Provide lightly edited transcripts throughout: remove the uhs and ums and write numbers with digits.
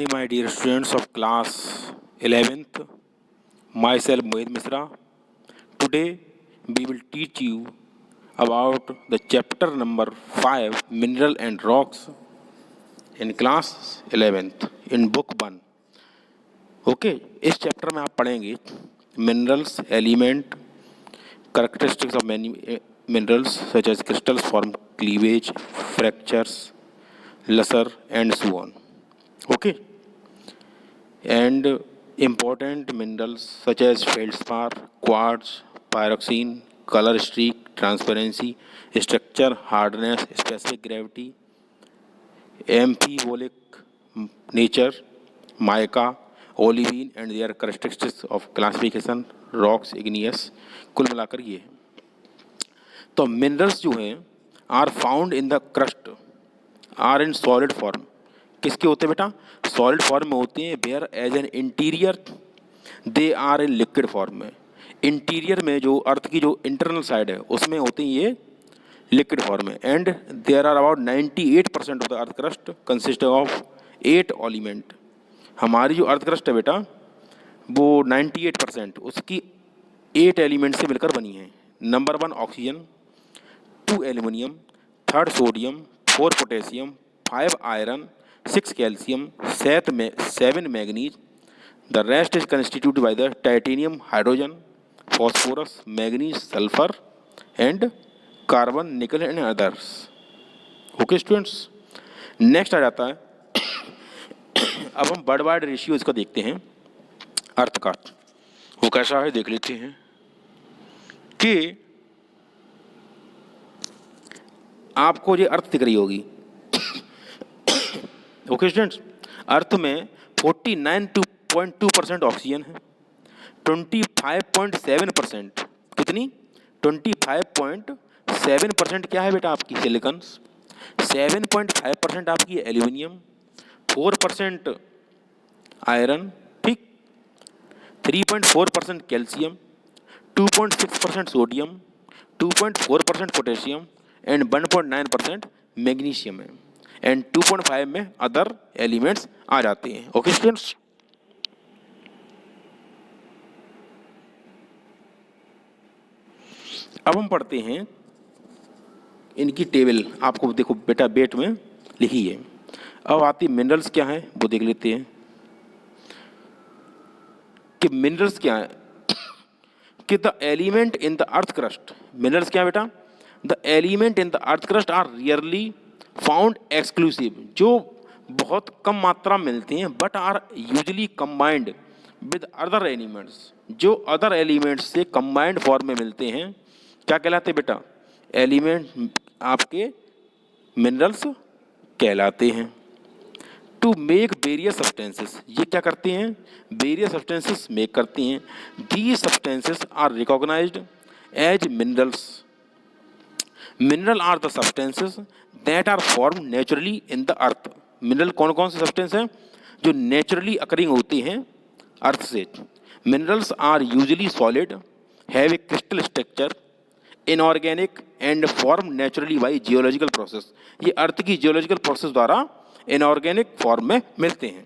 morning, my dear students of class 11th. Myself Mohit Misra. Today we will teach you about the chapter number 5, Mineral and Rocks, in class 11th in book 1. Okay, इस chapter में आप पढ़ेंगे minerals, element, characteristics of many minerals such as crystals form cleavage, fractures, lesser and so on. Okay. And important minerals such as feldspar, quartz, pyroxene, color streak, transparency, structure, hardness, specific gravity, amphibolic nature, mica, olivine and their characteristics of classification, rocks, igneous, कुल मिलाकर ये है। तो minerals जो हैं are found in the crust, are in solid form. किसके होते हैं बेटा? सॉलिड फॉर्म में होते हैं। Whereas an interior they are in liquid form में। इंटीरियर में जो अर्थ की जो इंटरनल साइड है उसमें होते हैं ये लिक्विड फॉर्म में। And there are about 98% of the earth crust consist of 8 element. हमारी जो अर्थ क्रस्ट है बेटा वो 98% उसकी 8 एलिमेंट से मिलकर बनी है। Number 1 oxygen, 2 aluminium, 3 sodium, 4 potassium, 5 iron, 6 calcium, 7 manganese. The rest is constitute by the titanium, hydrogen, phosphorus, manganese, sulphur and carbon, nickel and others. Okay students, next आ जाता है अब हम वर्ल्ड वाइड रेशियो इसका देखते हैं अर्थ का। वो कैसा है देख लेते हैं कि आपको ये अर्थ दिख रही होगी। ओके स्टूडेंट्स, अर्थ में 49.2% ऑक्सीजन है, 25.7% कितनी 25.7% क्या है बेटा आपकी सिलिकॉन, 7.5% आपकी एल्यूमिनियम, 4% आयरन, ठीक, 3.4% calcium, 2.6% sodium, 2.4% potassium and 1.9% magnesium है। एंड 2.5 में अदर एलिमेंट्स आ जाते हैं। ओके स्टूडेंट्स, अब हम पढ़ते हैं इनकी टेबल। आपको देखो बेटा बेट में लिखी है। अब आती मिनरल्स क्या है वो देख लेते हैं कि मिनरल्स क्या है। कि the element in the earth crust, minerals क्या है बेटा? The element in the earth crust are rarely found exclusive, जो बहुत कम मात्रा में मिलते हैं, but are usually combined with other elements, जो अदर एलिमेंट्स से कंबाइंड फॉर्म में मिलते हैं। क्या कहलाते हैं बेटा? एलिमेंट आपके मिनरल्स कहलाते हैं। टू मेक वेरियस सब्सटेंसेस, ये क्या करते हैं? वेरियस सब्सटेंसेस मेक करती हैं। These substances are recognised as minerals. Mineral are the substances that are form naturally in the earth. Mineral कौन कौन से सब्सटेंस हैं जो नेचुरली अकरिंग होती हैं अर्थ से? Minerals are usually solid, have a crystal structure, inorganic and form naturally by geological process. ये earth की जियोलॉजिकल प्रोसेस द्वारा इनऑर्गेनिक फॉर्म में मिलते हैं।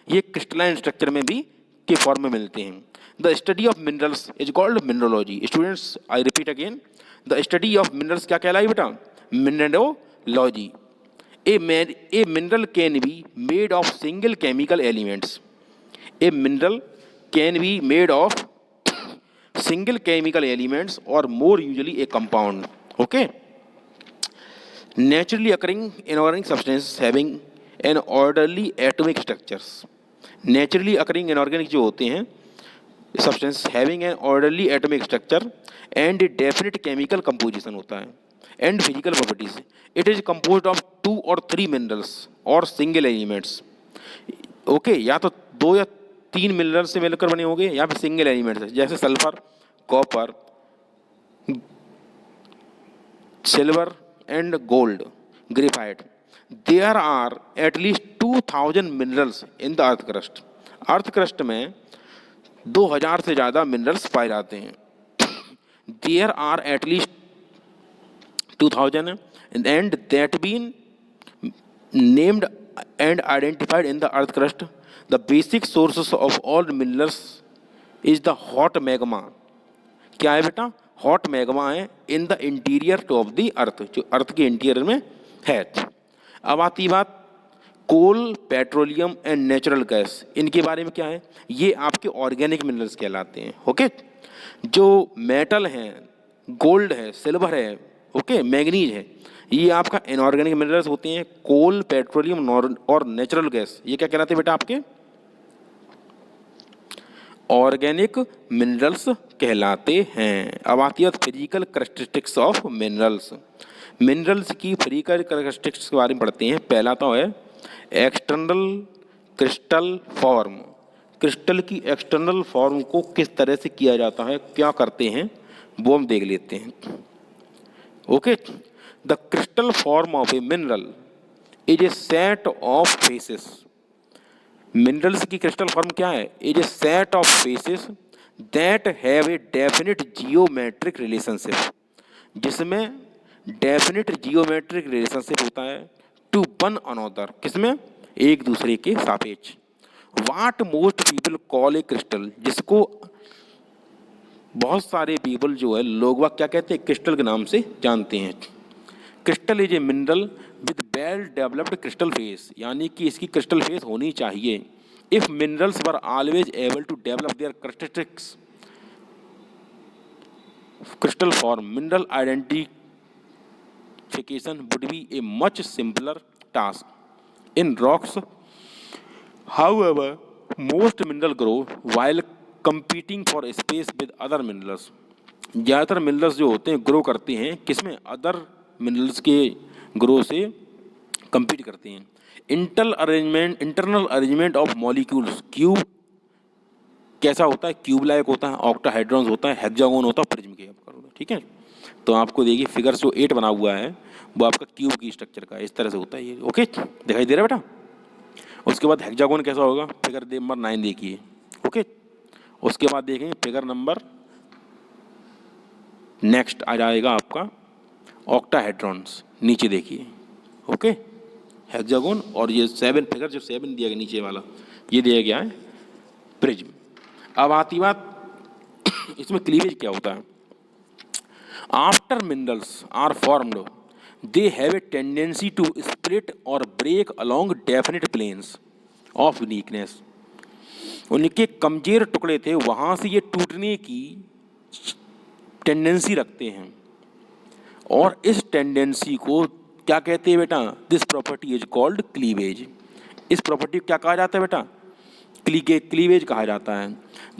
ये क्रिस्टलाइन स्ट्रक्चर में भी के फॉर्म में मिलते हैं। The study of minerals is called mineralogy. Students, I repeat again, the study of minerals क्या कहलाई बेटा? Mineralogy. A mineral can be made of single chemical elements. A mineral can be made of single chemical elements or more usually a compound. Okay, naturally occurring inorganic substances having an orderly atomic structures. Naturally occurring inorganic जो होते हैं substances having an orderly atomic structure and definite chemical composition होता है and physical properties. It is composed of 2 or 3 minerals or single elements. Okay, या तो 2 या 3 mineral से मिलकर बने होंगे या फिर सिंगल एलिमेंट्स है, जैसे sulphur, copper, silver and gold, graphite. There are at least 2000 minerals in the earth crust. Earth crust में 2000 से ज़्यादा मिनरल्स पाए जाते हैं। There are at least 2000 and that been named and identified in the earth crust the basic sources of all minerals is the hot magma. क्या है बेटा? Hot magma है in the interior of the earth, जो earth के interior में है। अब आती बात कोल, पेट्रोलियम एंड नेचुरल गैस, इनके बारे में क्या है? ये आपके ऑर्गेनिक मिनरल्स कहलाते हैं। ओके, जो मेटल हैं, गोल्ड है, सिल्वर है, ओके, मैग्नीज है, ये आपका इनऑर्गेनिक मिनरल्स होते हैं। कोल, पेट्रोलियम और नेचुरल गैस, ये क्या कहलाते हैं बेटा? आपके ऑर्गेनिक मिनरल्स कहलाते हैं। अब आती है physical characteristics of minerals. Minerals की फिजिकल कैरेक्टरिस्टिक्स के बारे में पढ़ते हैं। पहला तो है एक्सटर्नल क्रिस्टल फॉर्म। क्रिस्टल की एक्सटर्नल फॉर्म को किस तरह से किया जाता है, क्या करते हैं, वो हम देख लेते हैं। Okay, the crystal form of a mineral is a set of faces. Minerals की क्रिस्टल फॉर्म क्या है? Is a set of faces that have a definite geometric relationship, जिसमें डेफिनिट जियोमेट्रिक रिलेशनशिप होता है टू वन अनदर, किसमें? एक दूसरे के सापेक्ष। वाट मोस्ट पीपल कॉल ए क्रिस्टल, जिसको बहुत सारे पीपल जो है, लोग क्या कहते हैं? क्रिस्टल के नाम से जानते हैं। Crystal is a mineral with well developed crystal face, यानी कि इसकी क्रिस्टल फेस होनी चाहिए। If minerals were always able to develop their characteristics crystal form, mineral identification would be a much simpler task. In rocks, however, most minerals grow while competing for space with other minerals. ज़्यादातर minerals जो होते हैं grow करते हैं किसमें? Other minerals के grow से compete करते हैं। Internal arrangement of molecules, cube कैसा होता है? क्यूब लाइक होता है, ऑक्टाहेड्रॉन्स होता है, हेक्सागोन होता है, प्रिज्म के। ठीक है, तो आपको देखिए फिगर जो 8 बना हुआ है वो आपका क्यूब की स्ट्रक्चर का इस तरह से होता है ये। ओके, दिखाई दे रहा है बेटा? उसके बाद हेक्सागोन कैसा होगा? फिगर नंबर 9 देखिए। ओके, उसके बाद देखेंगे फिगर नंबर नेक्स्ट आ जाएगा आपका ऑक्टाहेड्रॉन्स, नीचे देखिए। ओके, हेक्सागोन, और ये 7 फिगर जो 7 दिया गया नीचे वाला, ये दिया गया है प्रिज्म। अब आती बात इसमें क्लीवेज क्या होता है? After minerals are formed they have a tendency to split और break along definite planes of weakness. उनके कमजोर टुकड़े थे, वहाँ से ये टूटने की टेंडेंसी रखते हैं, और इस टेंडेंसी को क्या कहते हैं बेटा? This property is called cleavage. इस प्रॉपर्टी को क्या कहा जाता है बेटा? क्लीवेज कहा जाता है।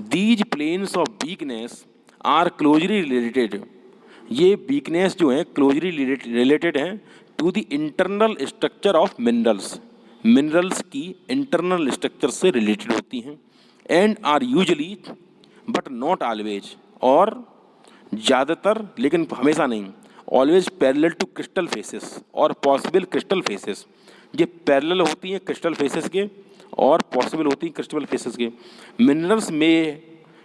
These planes of weakness are closely related, ये वीकनेस जो है क्लोजली रिलेटेड हैं to the internal structure of minerals, minerals की इंटरनल स्ट्रक्चर से रिलेटेड होती हैं। And are usually but not always, और ज़्यादातर लेकिन हमेशा नहीं, always parallel to crystal faces or possible crystal faces. ये पैरेलल होती हैं क्रिस्टल फेसेस के और पॉसिबल होती हैं क्रिस्टल फेसेस के। मिनरल्स में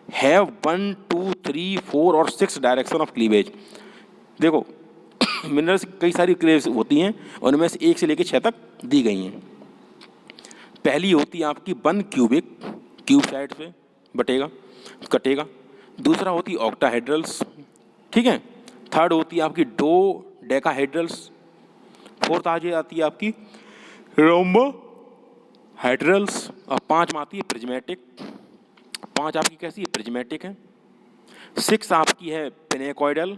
हैव 1, 2, 3, 4 और 6 डायरेक्शन ऑफ क्लीवेज। देखो मिनरल्स की कई सारी क्लीवेज होती हैं, उनमें से 1 से लेकर 6 तक दी गई हैं। पहली होती है आपकी 1 क्यूबिक, क्यूब साइड से कटेगा। दूसरा होती है ऑक्टाहेड्रल्स, ठीक है। थर्ड होती है आपकी 2 डेकाहेड्रल्स। फोर्थ आ जाती है आपकी रोम्बोहेड्रल्स, और 5 में आती है प्रिज्मेटिक। 5 आपकी कैसी है? प्रिज्मेटिक है। 6 आपकी है पिनेकॉइडल।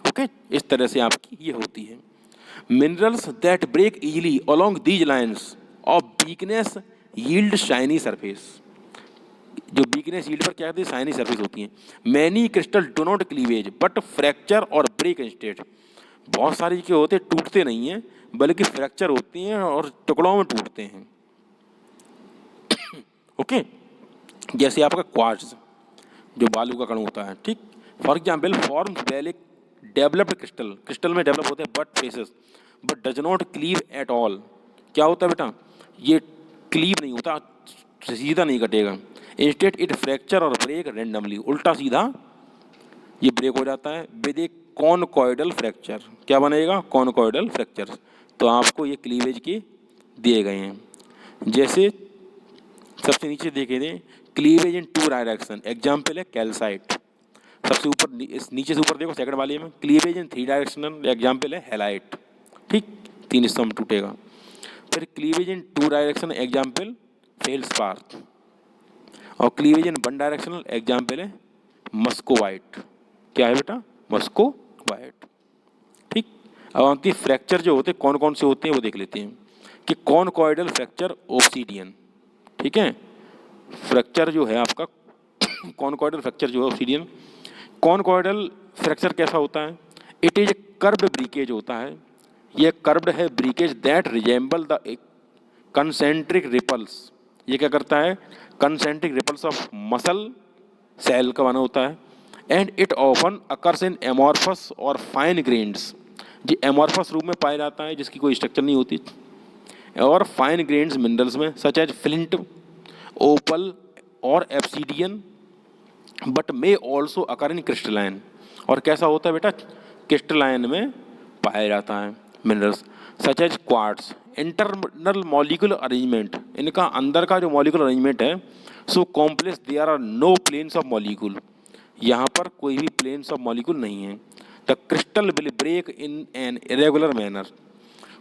ओके, इस तरह से आपकी ये होती है। Minerals that break easily along these lines of weakness yield shiny surface. जो वीकनेस यील्ड पर क्या कहते हैं? शाइनी सरफेस होती हैं। Many crystal do not cleavage but fracture or break instead. बहुत सारे क्या होते हैं? टूटते नहीं हैं बल्कि फ्रैक्चर होती हैं और टुकड़ों में टूटते हैं। ओके, जैसे आपका क्वार्ट्ज जो बालू का कण होता है, ठीक। For example forms well developed crystal, crystal में डेवलप होते हैं but faces but does not cleave at all. क्या होता है बेटा? ये क्लीव नहीं होता, सीधा नहीं कटेगा। Instead it fracture or break randomly, उल्टा सीधा ये ब्रेक हो जाता है विद ए कॉनकॉइडल फ्रैक्चर। क्या बनेगा? कॉनकॉइडल फ्रैक्चर। तो आपको ये क्लीवेज के दिए गए हैं। जैसे सबसे नीचे देखे थे cleavage in two direction, example है कैल्साइट। सबसे ऊपर नीचे से ऊपर देखो सेकंड वाले में cleavage in three directional, example है हैलाइट। ठीक, तीन हिस्सों में टूटेगा। फिर cleavage in two direction, example feldspar. और cleavage in one directional, example है मस्कोवाइट। क्या है बेटा? मस्कोवाइट। ठीक, अब आती है फ्रैक्चर जो होते हैं कौन कौन से होते हैं वो देख लेते हैं कि कॉनकॉइडल फ्रैक्चर, ऑब्सीडियन। ठीक है, फ्रैक्चर जो है आपका कॉनकॉइडल फ्रैक्चर जो है ऑब्सीडियन। कॉनकॉइडल फ्रैक्चर कैसा होता है? इट इज कर्व्ड ब्रीकेज होता है। यह कर्व्ड है breakage that resemble the concentric ripples. ये क्या करता है? Concentric ripples of mussel shell का बना होता है। And it often occurs in amorphous और फाइन ग्रेन्स। ये एमॉर्फस रूप में पाया जाता है जिसकी कोई स्ट्रक्चर नहीं होती, और फाइन ग्रेन्स मिनरल्स में सच एज फ्लिंट, ओपल और obsidian, but may also occur in crystalline. और कैसा होता है बेटा? क्रिस्टलाइन में पाया जाता है minerals such as quartz. Internal molecular arrangement, इनका अंदर का जो मॉलिक्यूलर अरेंजमेंट है so complex, there are no planes of molecule. यहाँ पर कोई भी प्लेन्स ऑफ मॉलिक्यूल नहीं है। The crystal will break in an irregular manner.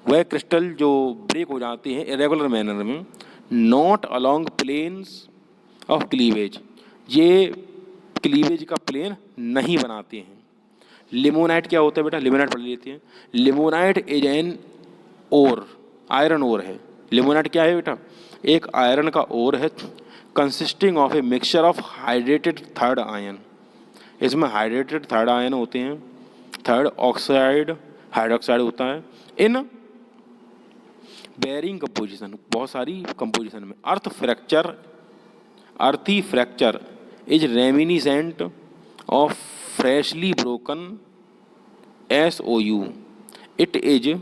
वह क्रिस्टल जो ब्रेक हो जाती है इरेगुलर मैनर में, not along planes of cleavage. ये क्लीवेज का प्लेन नहीं बनाते हैं। लिमोनाइट क्या होता है बेटा? लिमोनाइट पढ़ लेते हैं। Limonite is an ore, iron ore है। लिमोनाइट क्या है बेटा? एक आयरन का ओर है, consisting of a mixture of hydrated third ion. इसमें हाइड्रेटेड थर्ड आयन होते हैं, थर्ड ऑक्साइड हाइड्रोक्साइड होता है इन बेरिंग कंपोजिशन, बहुत सारी कंपोजिशन में। अर्थी fracture is reminiscent of freshly broken SOU। It is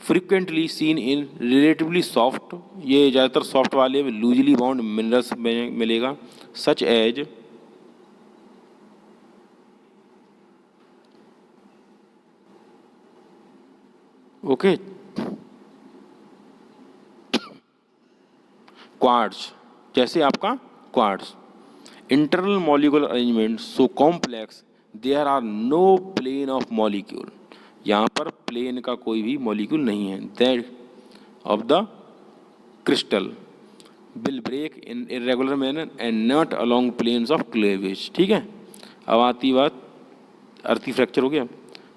frequently seen in relatively soft, ये ज़्यादातर सॉफ्ट वाले लूजली बाउंड मिनरल्स में मिलेगा, सच एज ओके क्वार्ट्स, जैसे आपका quartz. Internal molecular arrangement so complex, there are no plane of molecule. यहाँ पर plane का कोई भी मॉलिक्यूल नहीं है। That of the crystal will break in irregular manner and not along planes of cleavage. ठीक है, अब आती बात अर्थी फ्रैक्चर हो गया।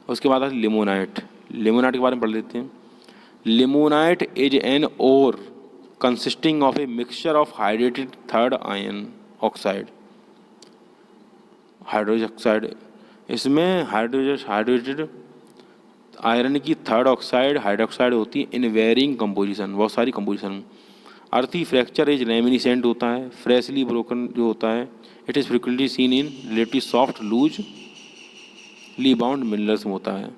उसके बाद आती लिमोनाइट। लिमोनाइट के बारे में पढ़ लेते हैं। Limonite is an ore consisting of a mixture of hydrated third iron oxide, hydrogen oxide. इसमें हाइड्रेटेड आयरन की थर्ड ऑक्साइड हाइड्रोक्साइड होती है इन वेरिंग कंपोजिशन, बहुत सारी कंपोजिशन। अर्थी फ्रैक्चर इज रेमिनिसेंट होता है, फ्रेशली ब्रोकन जो होता है, it is frequently seen in relative soft loosely bound minerals में होता है,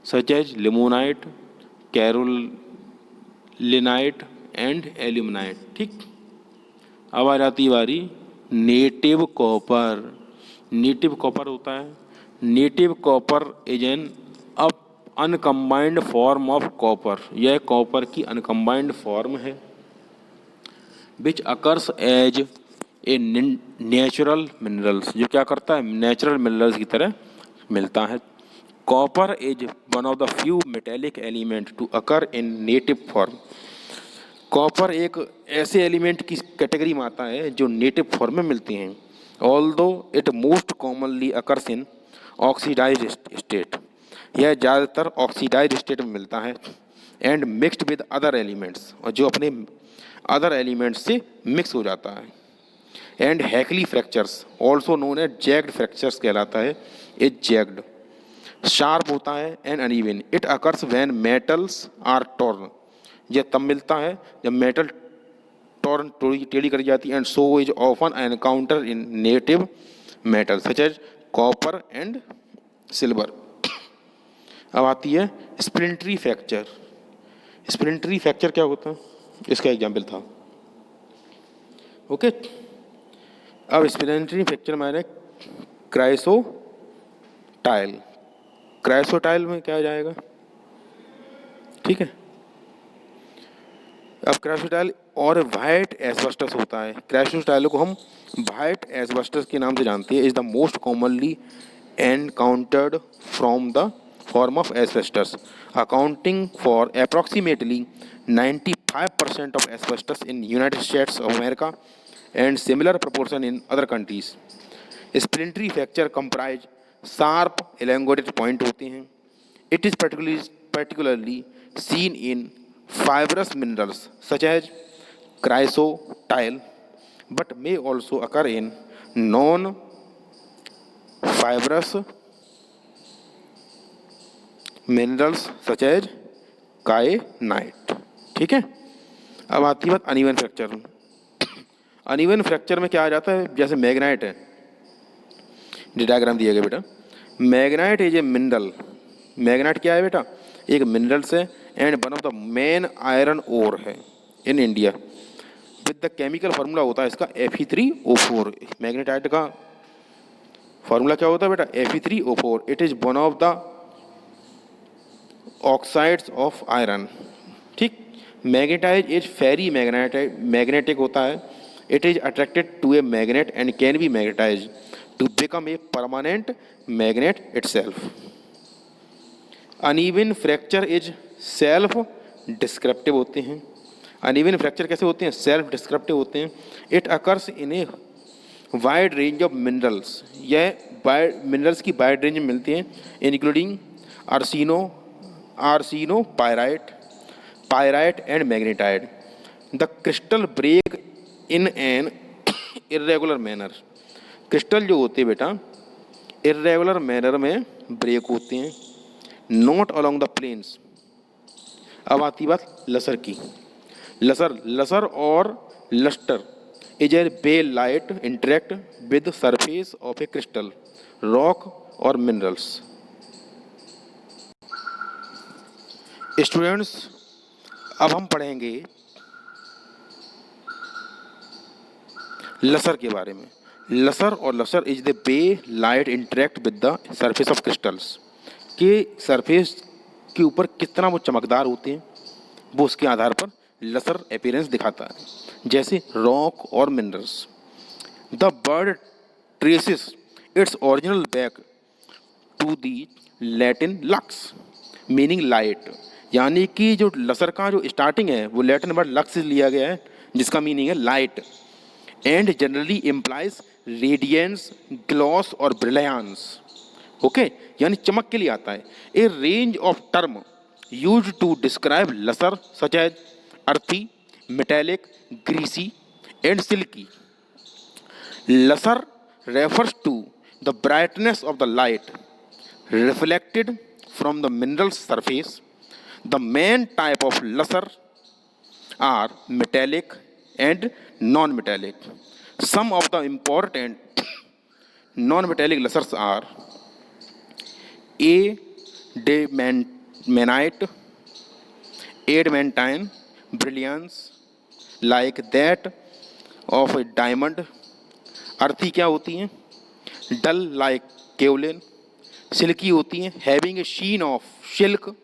such as limonite, kaolinite and aluminite. ठीक, अब आ जाती बारी नेटिव कॉपर। नेटिव कॉपर होता है, native copper is an uncombined form of copper. यह कॉपर की अनकम्बाइंड फॉर्म है which occurs as a natural minerals, जो क्या करता है? नेचुरल मिनरल्स की तरह मिलता है। Copper is one of the few metallic element to occur in native form. Copper एक ऐसे एलिमेंट की कैटेगरी में आता है जो नेटिव फॉर्म में मिलते हैं। Although it most commonly occurs in oxidised state, यह ज़्यादातर ऑक्सीडाइज्ड स्टेट में मिलता है। And mixed with other elements, और जो अपने अदर एलिमेंट्स से मिक्स हो जाता है। And hackly fractures also known as jagged fractures कहलाता है। इज जैग्ड, शार्प होता है and uneven. It occurs when metals are torn, यह तब मिलता है जब मेटल टॉर्न टेढ़ी करी जाती है। And so is often encounter in native metal such as copper and silver. अब आती है स्प्लिंटरी फ्रैक्चर। स्प्लिंटरी फ्रैक्चर क्या होता है? इसका एग्जाम्पल था ओके। अब स्प्लिंटरी फ्रैक्चर माने क्राइसोटाइल। क्राइसोटाइल में क्या जाएगा? ठीक है, अब क्राइसोटाइल और वाइट एस्बेस्टस होता है। क्रैशोस टाइलो को हम वाइट एस्बेस्टस के नाम से जानते हैं। Is the most commonly encountered from the form of asbestos, accounting for approximately 95% of asbestos in United States of America and similar proportion in other countries. Splintery fracture comprise sharp elongated point होते हैं. It is particularly seen in fibrous minerals such as chrysotile, but may also occur in non-fibrous minerals such as kyanite. ठीक है। अब आती है बात uneven fracture. Uneven fracture में क्या आ जाता है, जैसे मैग्नाइट है, डायग्राम दिया गया बेटा। Magnetite is a mineral. Magnetite क्या है बेटा, एक मिनरल्स है and one of the main iron ore है in India. With the chemical formula होता है इसका Fe3O4। मैग्नेटाइट का फार्मूला क्या होता है बेटा, Fe3O4। It is one of the oxides of iron. ठीक। मैग्नेटाइज इज फेरी मैग्नेटिक होता है। It is attracted to a magnet and can be magnetise to become a permanent magnet itself. Uneven fracture is self descriptive होते हैं। Uneven fracture कैसे होते हैं, self descriptive होते हैं। It occurs in a wide range of minerals. यह minerals की wide range में मिलती हैं, including arsenopyrite and magnetite. The crystal break in an irregular manner. Crystal जो होते हैं बेटा इर्रेगुलर मैनर में ब्रेक होते हैं, नॉट अलोंग द प्लेन्स। अब आती बात लसर की। Lustre or lustre is a bell light interact with surface of a crystal, rock और मिनरल्स। स्टूडेंट्स अब हम पढ़ेंगे लसर के बारे में। Lustre is the way light interact with the surface of crystals. के सरफेस के ऊपर कितना वो चमकदार होते हैं, वो उसके आधार पर लसर अपीयरेंस दिखाता है, जैसे रॉक और minerals. The word traces its original back to the Latin lux meaning light. यानी कि जो लसर का जो स्टार्टिंग है वो लैटिन वर्ड लक्स से लिया गया है, जिसका मीनिंग है light, and generally implies radiance, gloss or brilliance. Okay, यानी चमक के लिए आता है। A range of term use to describe lustre such as earthy, metallic, greasy and silky. Lustre refers to the brightness of the light reflected from the mineral surface. The main type of lustre are metallic and non-metallic. Some of the important non-metallic lustres are adamantine, brilliance like that of a diamond. अर्थी क्या होती हैं, डल like kaolin. Silky होती हैं, having a sheen of silk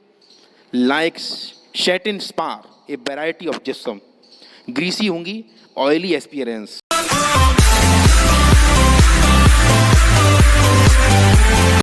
like satin spar, a variety of gypsum. Greasy होंगी, oily एस्पियरेंस।